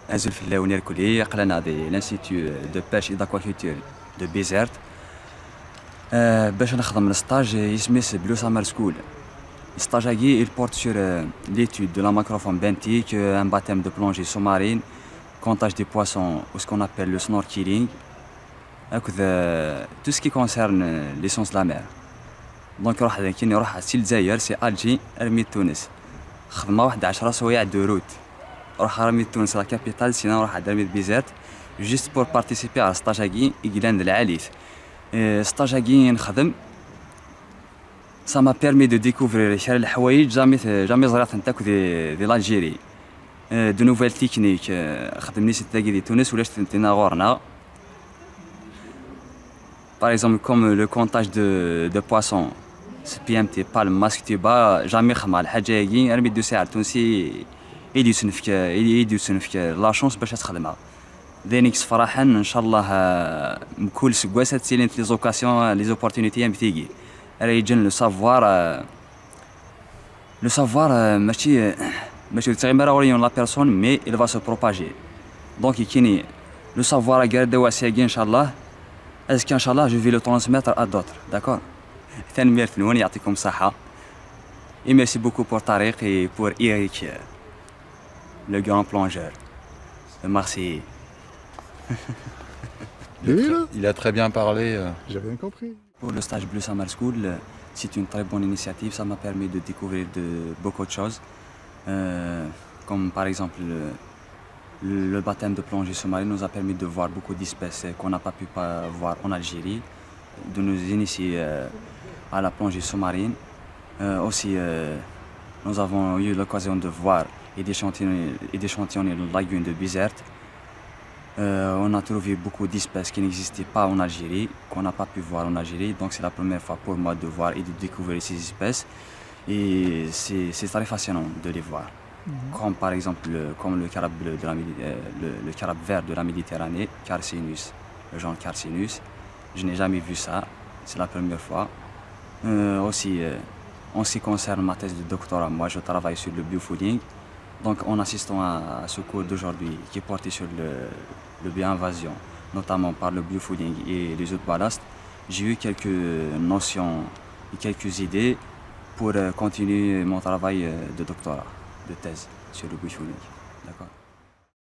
أزل في اللاونير كلي قلنا دي لانستيتو دو باش اي داكواكولتور دو بيزيرت باش نخدم الستاج يسميس بلو سامر سكول. الستاج هاكي il porte sur l'étude de la macrofaune benthique, un baptême de plongée sous-marine, comptage des poissons ou ce qu'on appelle le snorkeling, tout ce qui concerne les sciences de la mer. دونك كي نروح سي الجزائر سي الجي ارمي تونس خدمه واحد 10 سوايع دو روت نروح ارمي تونس لا كابيتال سينا نروح عند ارمي بيزيرت جوست بور بارتيسيبي على ستاج هاكي إقلان العاليث. ستاج هاكي نخدم ça m'a permis de découvrir شحال الحوايج جامي زرعت نتاك دي لالجيري دو نوفيل تكنيك خدمني سيت تاكي دي تونس ولاش تنتينا غورنا par exemple comme le comptage de poissons PMT palme masque tuba jamais خدمة الحاجة هاكي رمي دو ساعة تونسي يديو فيك لا شونس باش تخدمها. دينيكس فرحا ان شاء الله بكل سكواسات تسيلينت لي زوكاسيون لي زوبورتونيتي بتيجي راه يجن لو سافوار ماشي تغير اوريون لا بيرسون مي il va se propager. دونك كيني لو سافوار غير واسياكي ان شاء الله اسكي ان شاء الله جو في لو ترانسميتر ا دوتر داكور. ثاني ميرتنون يعطيكم الصحة et merci beaucoup pour Tariq et pour Eric le grand plongeur de Marseille. Il a très bien parlé. J'ai rien compris. Pour le stage Bleu Summer School, c'est une très bonne initiative. Ça m'a permis de découvrir beaucoup de choses. Comme par exemple le baptême de plongée sous-marine nous a permis de voir beaucoup d'espèces qu'on n'a pas pu voir en Algérie, de nous initier à la plongée sous-marine. Aussi, nous avons eu l'occasion de voir et d'échantillonner la lagune de Bizerte. On a trouvé beaucoup d'espèces qui n'existaient pas en Algérie, qu'on n'a pas pu voir en Algérie. Donc c'est la première fois pour moi de voir et de découvrir ces espèces. Et c'est très fascinant de les voir. Comme par exemple comme le carabe bleu le carabe vert de la Méditerranée, Carcinus, le genre Carcinus. Je n'ai jamais vu ça, c'est la première fois. Aussi, en ce qui concerne ma thèse de doctorat, moi je travaille sur le biofooding. Donc en assistant à ce cours d'aujourd'hui qui est porté sur le bio-invasion, notamment par le biofooding et les autres ballasts, j'ai eu quelques notions et quelques idées pour continuer mon travail de doctorat, de thèse sur le biofooding. D'accord.